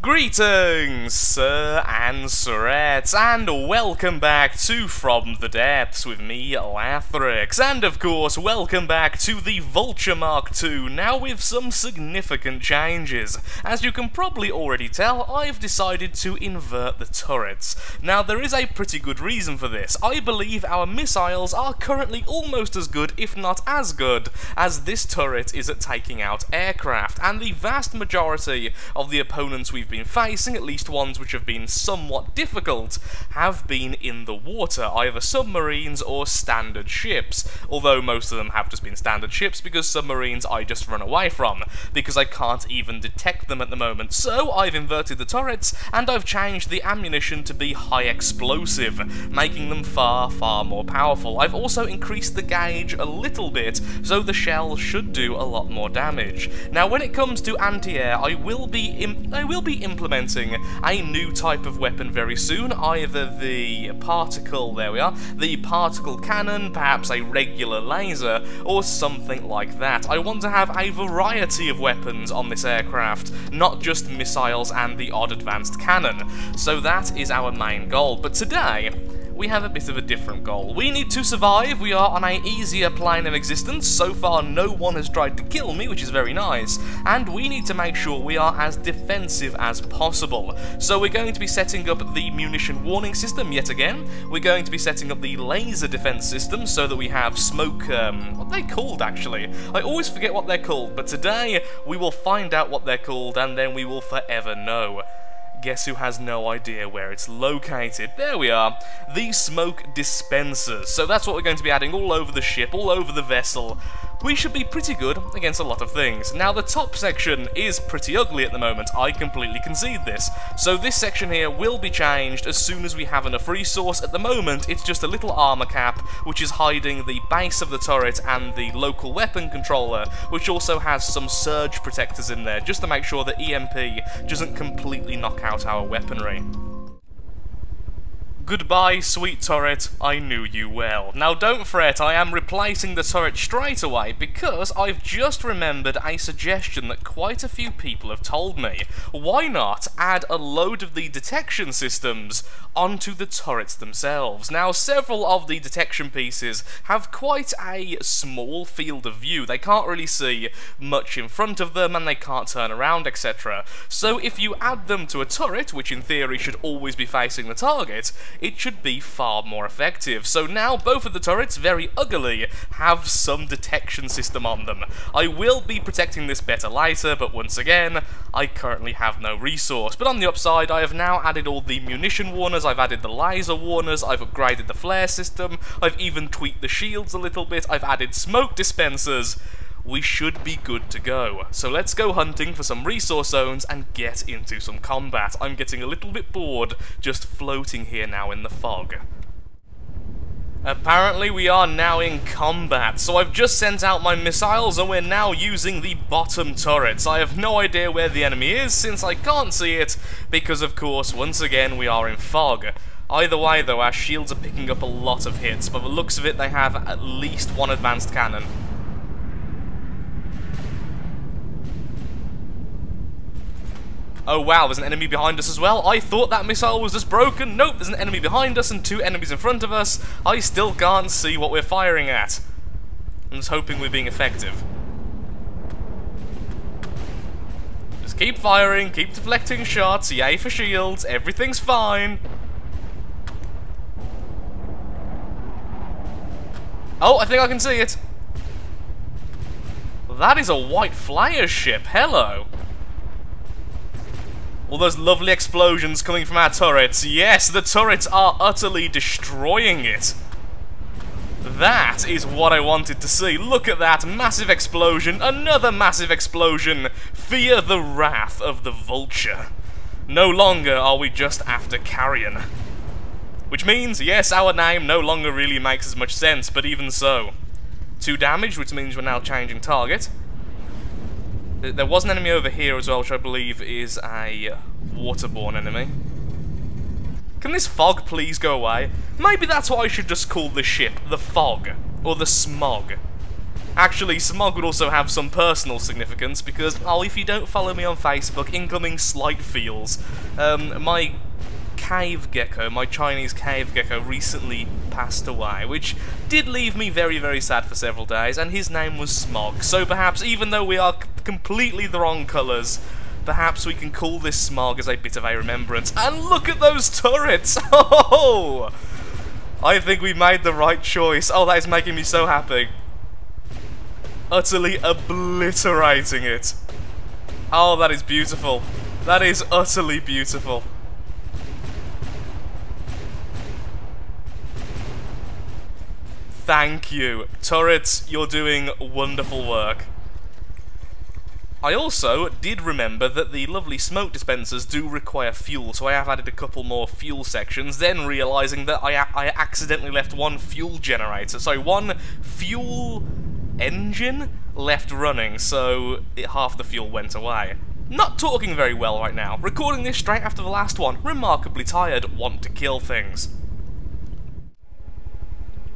Greetings, Sir and Sirettes, and welcome back to From the Depths with me, Lathrix, and of course, welcome back to the Vulture Mark II, now with some significant changes. As you can probably already tell, I've decided to invert the turrets. Now, there is a pretty good reason for this. I believe our missiles are currently almost as good, if not as good, as this turret is at taking out aircraft, and the vast majority of the opponents we've been facing, at least ones which have been somewhat difficult, have been in the water, either submarines or standard ships, although most of them have just been standard ships because submarines I just run away from, because I can't even detect them at the moment. So I've inverted the turrets, and I've changed the ammunition to be high explosive, making them far more powerful. I've also increased the gauge a little bit, so the shell should do a lot more damage. Now when it comes to anti-air, I will be implementing a new type of weapon very soon, either the particle, there we are, the particle cannon, perhaps a regular laser, or something like that. I want to have a variety of weapons on this aircraft, not just missiles and the odd advanced cannon. So that is our main goal, but today we have a bit of a different goal. We need to survive. We are on an easier plane of existence. So far, no one has tried to kill me, which is very nice. And we need to make sure we are as defensive as possible. So we're going to be setting up the munition warning system yet again. We're going to be setting up the laser defense system so that we have smoke, what are they called actually? I always forget what they're called, but today we will find out what they're called and then we will forever know. Guess who has no idea where it's located? There we are, the smoke dispensers. So that's what we're going to be adding all over the ship, all over the vessel. We should be pretty good against a lot of things. Now the top section is pretty ugly at the moment, I completely concede this. So this section here will be changed as soon as we have enough resource. At the moment it's just a little armor cap which is hiding the base of the turret and the local weapon controller, which also has some surge protectors in there just to make sure that EMP doesn't completely knock out our weaponry. Goodbye, sweet turret, I knew you well. Now don't fret, I am replacing the turret straight away because I've just remembered a suggestion that quite a few people have told me. Why not add a load of the detection systems onto the turrets themselves? Now several of the detection pieces have quite a small field of view. They can't really see much in front of them and they can't turn around, etc. So if you add them to a turret, which in theory should always be facing the target, it should be far more effective. So now both of the turrets, very uglily, have some detection system on them. I will be protecting this better later, but once again, I currently have no resource. But on the upside, I have now added all the munition warners, I've added the laser warners, I've upgraded the flare system, I've even tweaked the shields a little bit, I've added smoke dispensers. We should be good to go. So let's go hunting for some resource zones and get into some combat. I'm getting a little bit bored just floating here now in the fog. Apparently we are now in combat, so I've just sent out my missiles and we're now using the bottom turrets. I have no idea where the enemy is since I can't see it, because of course, once again, we are in fog. Either way though, our shields are picking up a lot of hits. By the looks of it, they have at least one advanced cannon. Oh wow, there's an enemy behind us as well. I thought that missile was just broken. Nope, there's an enemy behind us and two enemies in front of us. I still can't see what we're firing at. I'm just hoping we're being effective. Just keep firing, keep deflecting shots, yay for shields, everything's fine. Oh, I think I can see it. That is a white flyer ship, hello. All those lovely explosions coming from our turrets. Yes, the turrets are utterly destroying it. That is what I wanted to see. Look at that massive explosion. Another massive explosion. Fear the wrath of the Vulture. No longer are we just after carrion. Which means, yes, our name no longer really makes as much sense, but even so. 2 damage, which means we're now changing target. There was an enemy over here as well, which I believe is a waterborne enemy. Can this fog please go away? Maybe that's what I should just call this ship, the Fog, or the Smog. Actually, Smog would also have some personal significance because, oh, if you don't follow me on Facebook, incoming slight feels. My cave gecko, my Chinese cave gecko, recently passed away, which did leave me very, very sad for several days, and his name was Smog. So perhaps, even though we are completely the wrong colours, perhaps we can call this Smog as a bit of a remembrance. And look at those turrets! Oh! I think we made the right choice. Oh, that is making me so happy. Utterly obliterating it. Oh, that is beautiful. That is utterly beautiful. Thank you. Turrets, you're doing wonderful work. I also did remember that the lovely smoke dispensers do require fuel, so I have added a couple more fuel sections, then realising that I accidentally left one fuel generator, sorry, one fuel engine left running, so half the fuel went away. Not talking very well right now. Recording this straight after the last one. Remarkably tired. Want to kill things.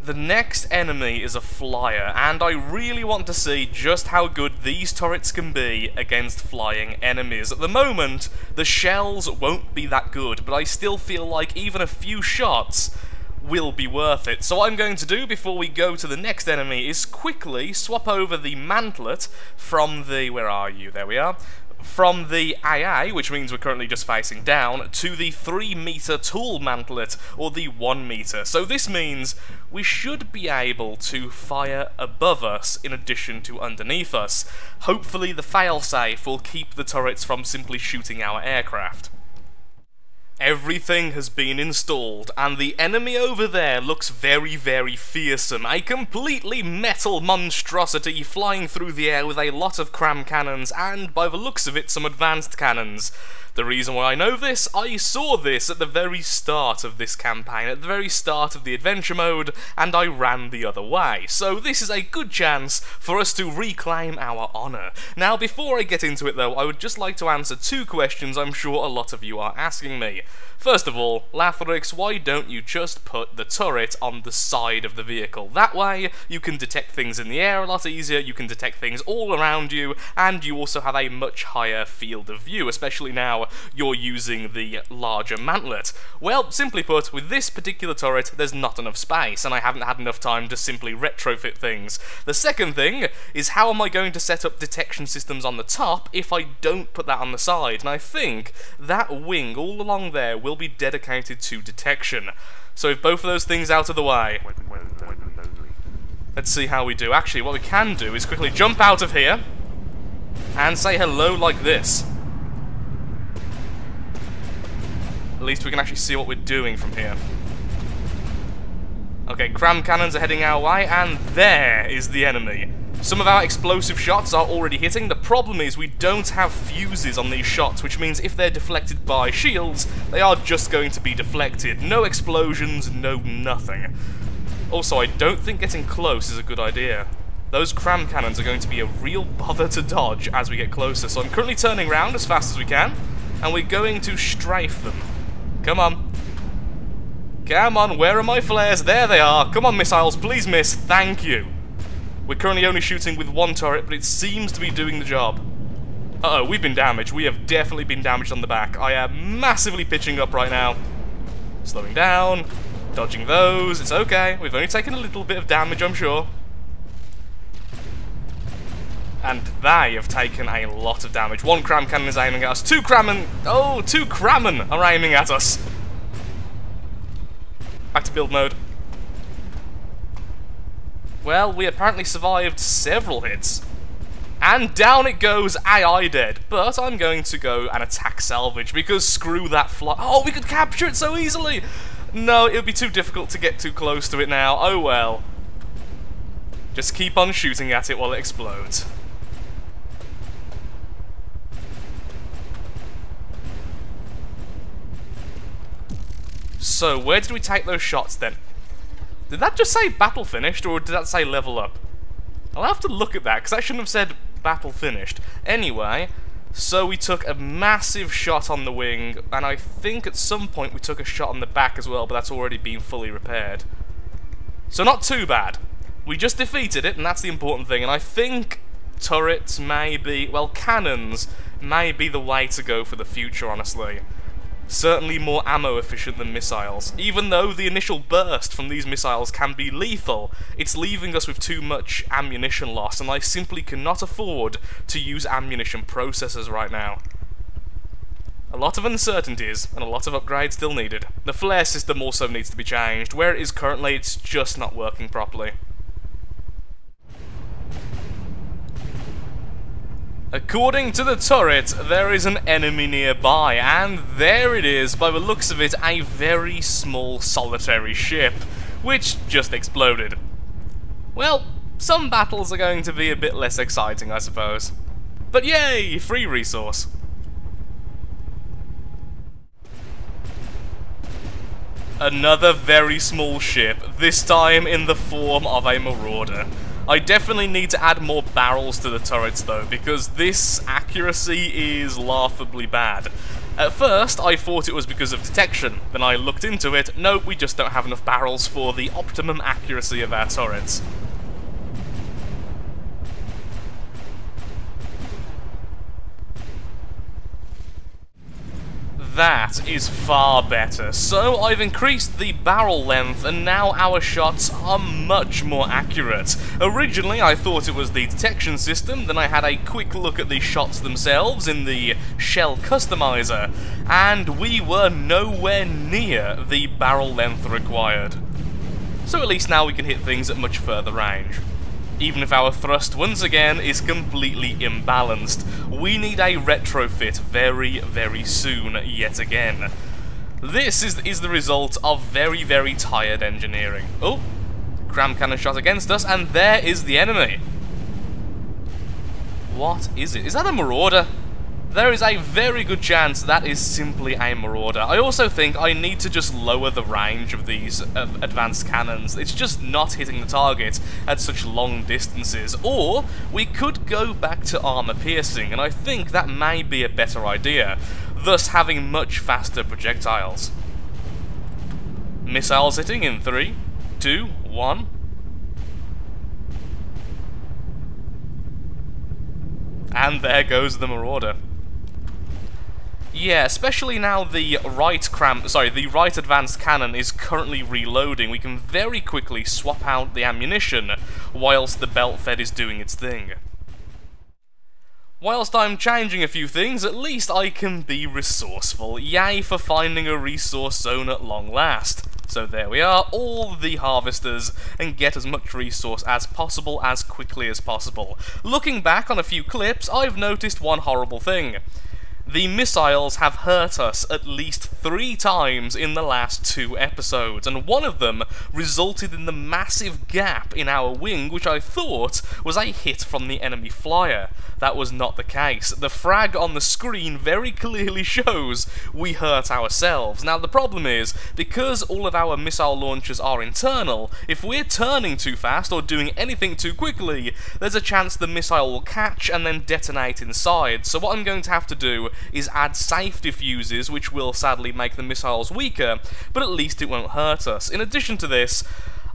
The next enemy is a flyer, and I really want to see just how good these turrets can be against flying enemies. At the moment, the shells won't be that good, but I still feel like even a few shots will be worth it. So what I'm going to do before we go to the next enemy is quickly swap over the mantlet from the... where are you? There we are. From the AA, which means we're currently just facing down, to the 3-meter tool mantlet, or the 1-meter. So this means we should be able to fire above us in addition to underneath us. Hopefully the failsafe will keep the turrets from simply shooting our aircraft. Everything has been installed, and the enemy over there looks very, very fearsome. A completely metal monstrosity flying through the air with a lot of cram cannons, and by the looks of it, some advanced cannons. The reason why I know this, I saw this at the very start of this campaign, at the very start of the adventure mode, and I ran the other way. So this is a good chance for us to reclaim our honour. Now, before I get into it though, I would just like to answer 2 questions I'm sure a lot of you are asking me. First of all, Lathrix, why don't you just put the turret on the side of the vehicle? That way, you can detect things in the air a lot easier, you can detect things all around you, and you also have a much higher field of view, especially now you're using the larger mantlet. Well, simply put, with this particular turret, there's not enough space, and I haven't had enough time to simply retrofit things. The second thing is, how am I going to set up detection systems on the top if I don't put that on the side? And I think that wing all along there will be dedicated to detection. So with both of those things out of the way, let's see how we do. Actually, what we can do is quickly jump out of here and say hello like this. At least we can actually see what we're doing from here. Okay, cram cannons are heading our way, and there is the enemy. Some of our explosive shots are already hitting. The problem is we don't have fuses on these shots, which means if they're deflected by shields, they are just going to be deflected. No explosions, no nothing. Also, I don't think getting close is a good idea. Those cram cannons are going to be a real bother to dodge as we get closer, so I'm currently turning around as fast as we can, and we're going to strafe them. Come on. Come on, where are my flares? There they are. Come on, missiles, please miss. Thank you. We're currently only shooting with one turret, but it seems to be doing the job. Uh-oh, we've been damaged. We have definitely been damaged on the back. I am massively pitching up right now. Slowing down, dodging those. It's okay. We've only taken a little bit of damage, I'm sure. And they have taken a lot of damage. One cram cannon is aiming at us. Two crammen are aiming at us. Back to build mode. Well, we apparently survived several hits. And down it goes, AI dead. But I'm going to go and attack salvage, because screw that fly. Oh, we could capture it so easily! No, it would be too difficult to get too close to it now. Oh well. Just keep on shooting at it while it explodes. So, where did we take those shots then? Did that just say battle finished, or did that say level up? I'll have to look at that, because that shouldn't have said battle finished. Anyway, so we took a massive shot on the wing, and I think at some point we took a shot on the back as well, but that's already been fully repaired. So not too bad. We just defeated it, and that's the important thing, and I think turrets may be, well, cannons may be the way to go for the future, honestly. Certainly more ammo efficient than missiles. Even though the initial burst from these missiles can be lethal, it's leaving us with too much ammunition loss, and I simply cannot afford to use ammunition processors right now. A lot of uncertainties, and a lot of upgrades still needed. The flare system also needs to be changed. Where it is currently, it's just not working properly. According to the turret, there is an enemy nearby, and there it is, by the looks of it, a very small solitary ship, which just exploded. Well, some battles are going to be a bit less exciting, I suppose. But yay, free resource. Another very small ship, this time in the form of a Marauder. I definitely need to add more barrels to the turrets though, because this accuracy is laughably bad. At first, I thought it was because of detection. Then I looked into it. Nope, we just don't have enough barrels for the optimum accuracy of our turrets. That is far better. So I've increased the barrel length, and now our shots are much more accurate. Originally I thought it was the detection system, then I had a quick look at the shots themselves in the shell customizer, and we were nowhere near the barrel length required. So at least now we can hit things at much further range. Even if our thrust once again is completely imbalanced. We need a retrofit very, very soon yet again. This is the result of very, very tired engineering. Oh, cram cannon shot against us, and there is the enemy. What is it? Is that a Marauder? There is a very good chance that is simply a Marauder. I also think I need to just lower the range of these advanced cannons. It's just not hitting the target at such long distances. Or we could go back to armor piercing, and I think that may be a better idea, thus having much faster projectiles. Missiles hitting in 3, 2, 1. And there goes the Marauder. Yeah, especially now the right advanced cannon is currently reloading, we can very quickly swap out the ammunition whilst the belt fed is doing its thing. Whilst I'm changing a few things, at least I can be resourceful. Yay for finding a resource zone at long last. So there we are, all the harvesters, and get as much resource as possible as quickly as possible. Looking back on a few clips, I've noticed one horrible thing. The missiles have hurt us at least 3 times in the last 2 episodes, and one of them resulted in the massive gap in our wing, which I thought was a hit from the enemy flyer. That was not the case. The frag on the screen very clearly shows we hurt ourselves. Now the problem is, because all of our missile launchers are internal, if we're turning too fast or doing anything too quickly, there's a chance the missile will catch and then detonate inside. So what I'm going to have to do is add safety fuses, which will sadly make the missiles weaker, but at least it won't hurt us. In addition to this,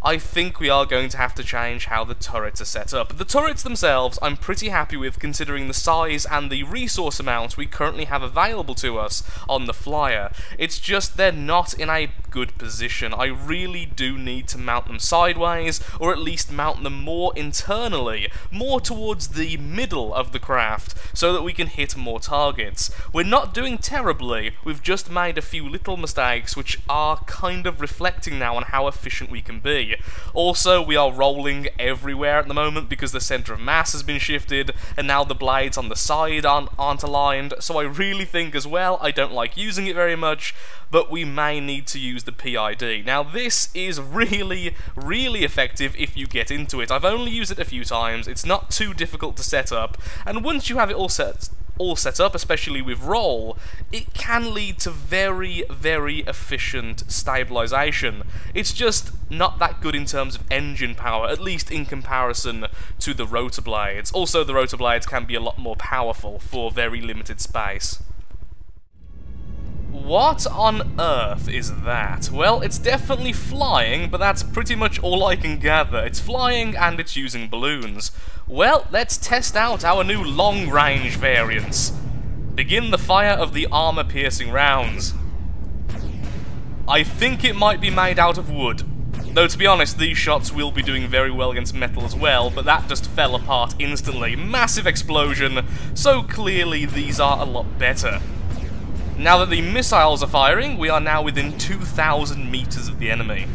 I think we are going to have to change how the turrets are set up. The turrets themselves I'm pretty happy with, considering the size and the resource amount we currently have available to us on the flyer. It's just they're not in a good position. I really do need to mount them sideways, or at least mount them more internally, more towards the middle of the craft, so that we can hit more targets. We're not doing terribly, we've just made a few little mistakes which are kind of reflecting now on how efficient we can be. Also, we are rolling everywhere at the moment because the centre of mass has been shifted, and now the blades on the side aren't aligned, so I really think as well, I don't like using it very much, but we may need to use the PID. Now this is really, really effective if you get into it. I've only used it a few times, it's not too difficult to set up, and once you have it all set up, especially with roll, it can lead to very, very efficient stabilization. It's just not that good in terms of engine power, at least in comparison to the rotor blades. Also, the rotor blades can be a lot more powerful for very limited space. What on earth is that? Well, it's definitely flying, but that's pretty much all I can gather. It's flying and it's using balloons. Well, let's test out our new long-range variants. Begin the fire of the armor-piercing rounds. I think it might be made out of wood. Though, to be honest, these shots will be doing very well against metal as well, but that just fell apart instantly. Massive explosion, so clearly these are a lot better. Now that the missiles are firing, we are now within 2,000 meters of the enemy.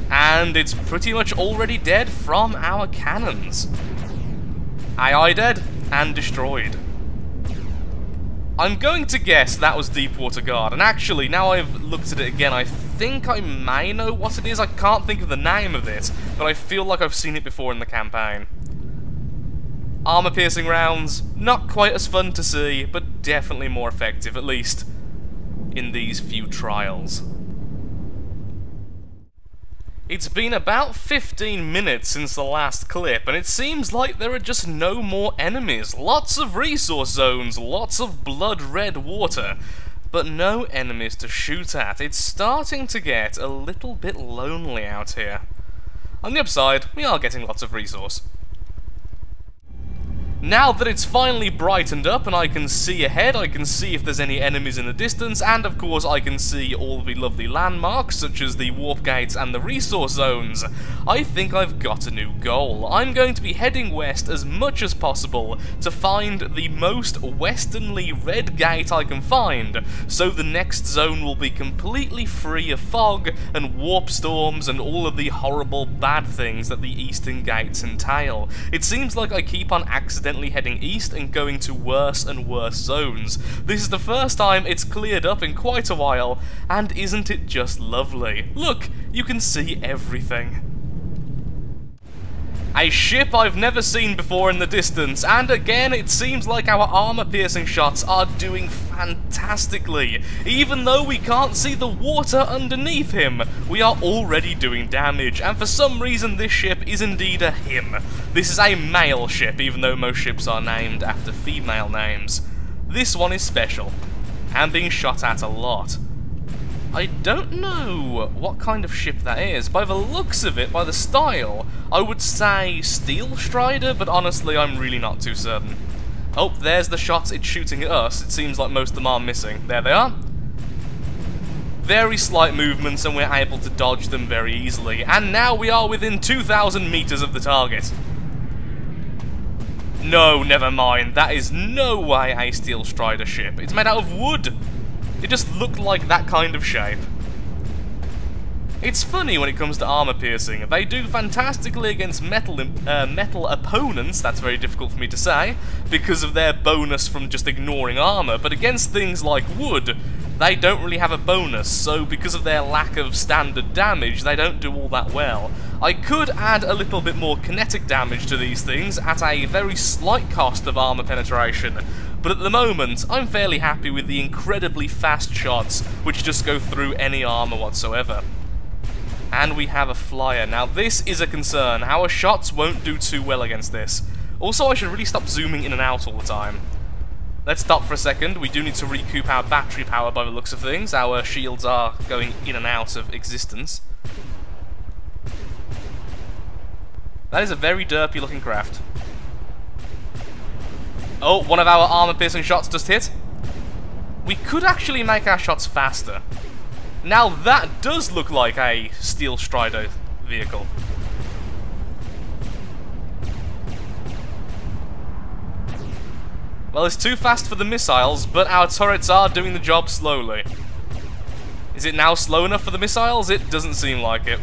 And it's pretty much already dead from our cannons. AI dead and destroyed. I'm going to guess that was Deepwater Guard, and actually, now I've looked at it again, I think I may know what it is. I can't think of the name of it, but I feel like I've seen it before in the campaign. Armor-piercing rounds, not quite as fun to see, but definitely more effective, at least in these few trials. It's been about 15 minutes since the last clip, and it seems like there are just no more enemies. Lots of resource zones, lots of blood-red water, but no enemies to shoot at. It's starting to get a little bit lonely out here. On the upside, we are getting lots of resource. Now that it's finally brightened up and I can see ahead, I can see if there's any enemies in the distance, and of course I can see all the lovely landmarks, such as the warp gates and the resource zones, I think I've got a new goal. I'm going to be heading west as much as possible to find the most westernly red gate I can find, so the next zone will be completely free of fog and warp storms and all of the horrible bad things that the eastern gates entail. It seems like I keep on accidentally heading east and going to worse and worse zones. This is the first time it's cleared up in quite a while, and isn't it just lovely? Look, you can see everything. A ship I've never seen before in the distance, and again it seems like our armor-piercing shots are doing fantastically. Even though we can't see the water underneath him, we are already doing damage, and for some reason this ship is indeed a him. This is a male ship, even though most ships are named after female names. This one is special, and being shot at a lot. I don't know what kind of ship that is. By the looks of it, by the style, I would say Steel Strider, but honestly I'm really not too certain. Oh, there's the shots it's shooting at us. It seems like most of them are missing. There they are. Very slight movements and we're able to dodge them very easily. And now we are within 2,000 meters of the target. No, never mind. That is no way a Steel Strider ship. It's made out of wood. It just looked like that kind of shape. It's funny when it comes to armor piercing. They do fantastically against metal opponents, that's very difficult for me to say, because of their bonus from just ignoring armor, but against things like wood, they don't really have a bonus, so because of their lack of standard damage, they don't do all that well. I could add a little bit more kinetic damage to these things at a very slight cost of armor penetration, but at the moment, I'm fairly happy with the incredibly fast shots, which just go through any armor whatsoever. And we have a flyer. Now this is a concern. Our shots won't do too well against this. Also, I should really stop zooming in and out all the time. Let's stop for a second. We do need to recoup our battery power by the looks of things. Our shields are going in and out of existence. That is a very derpy looking craft. Oh, one of our armor-piercing shots just hit. We could actually make our shots faster. Now that does look like a Steel Strider vehicle. Well, it's too fast for the missiles, but our turrets are doing the job slowly. Is it now slow enough for the missiles? It doesn't seem like it.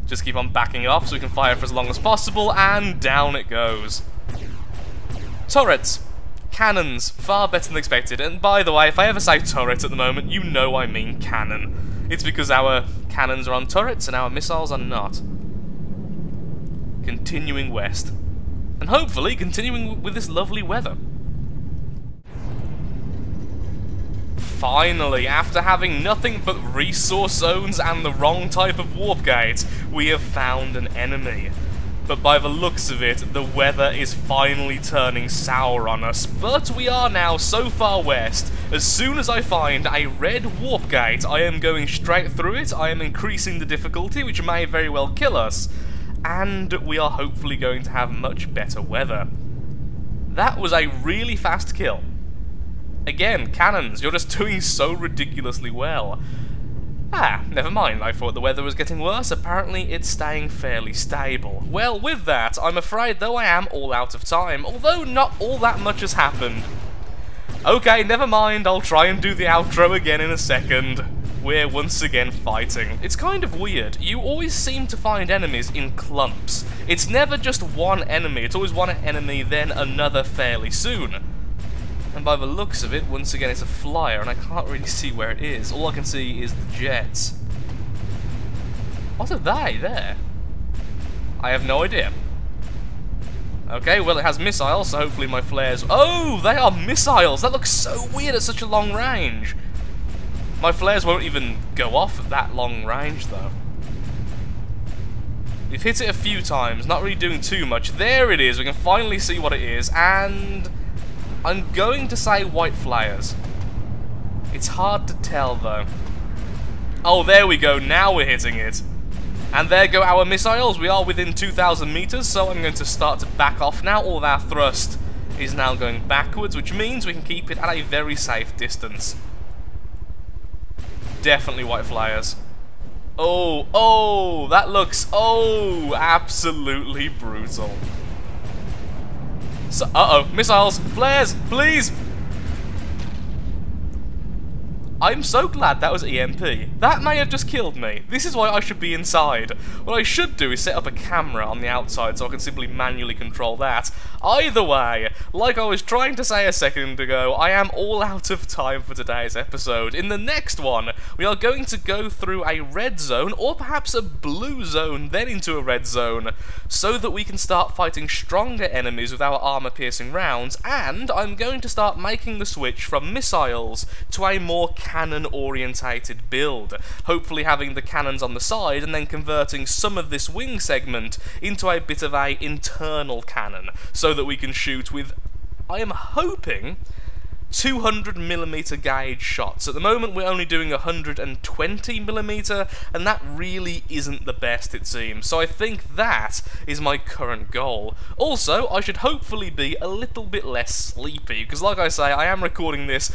Just keep on backing off so we can fire for as long as possible, and down it goes. Turrets. Cannons. Far better than expected. And by the way, if I ever say turret at the moment, you know I mean cannon. It's because our cannons are on turrets and our missiles are not. Continuing west. And hopefully continuing with this lovely weather. Finally, after having nothing but resource zones and the wrong type of warp gate, we have found an enemy. But by the looks of it, the weather is finally turning sour on us. But we are now so far west As soon as I find a red warp gate, I am going straight through it. I am increasing the difficulty, which may very well kill us. And we are hopefully going to have much better weather. That was a really fast kill. Again, cannons, you're just doing so ridiculously well. Ah, never mind, I thought the weather was getting worse, apparently it's staying fairly stable. Well, with that, I'm afraid though I am all out of time, although not all that much has happened. Okay, never mind, I'll try and do the outro again in a second. We're once again fighting. It's kind of weird, you always seem to find enemies in clumps. It's never just one enemy, it's always one enemy, then another fairly soon. And by the looks of it, once again it's a flyer, and I can't really see where it is. All I can see is the jets. What are they there? I have no idea. Okay, well it has missiles, so hopefully my flares... Oh, they are missiles! That looks so weird at such a long range. My flares won't even go off at that long range, though. We've hit it a few times, not really doing too much. There it is, we can finally see what it is, and... I'm going to say white flyers. It's hard to tell, though. Oh, there we go, now we're hitting it. And there go our missiles, we are within 2,000 meters, so I'm going to start to back off now. All of our thrust is now going backwards, which means we can keep it at a very safe distance. Definitely white flyers. Oh, that looks, absolutely brutal. So, uh-oh, missiles, flares, please! I'm so glad that was EMP. That may have just killed me. This is why I should be inside. What I should do is set up a camera on the outside so I can simply manually control that. Either way, like I was trying to say a second ago, I am all out of time for today's episode. In the next one, we are going to go through a red zone, or perhaps a blue zone, then into a red zone, so that we can start fighting stronger enemies with our armor-piercing rounds, and I'm going to start making the switch from missiles to a more cannon-orientated build, hopefully having the cannons on the side and then converting some of this wing segment into a bit of a internal cannon, so that we can shoot with, I am hoping, 200mm gauge shots. At the moment we're only doing 120mm, and that really isn't the best, it seems. So I think that is my current goal. Also, I should hopefully be a little bit less sleepy, because like I say, I am recording this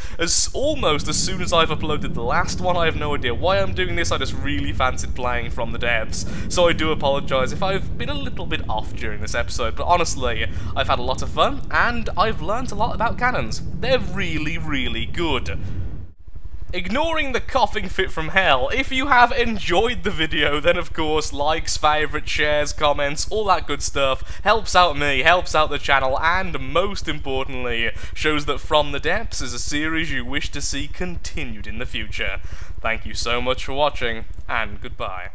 almost as soon as I've uploaded the last one. I have no idea why I'm doing this, I just really fancied playing From the Depths, so I do apologise if I've been a little bit off during this episode, but honestly, I've had a lot of fun, and I've learnt a lot about cannons. They're really good. Ignoring the coughing fit from hell, if you have enjoyed the video, then of course likes, favourites, shares, comments, all that good stuff helps out me, helps out the channel, and most importantly, shows that From the Depths is a series you wish to see continued in the future. Thank you so much for watching, and goodbye.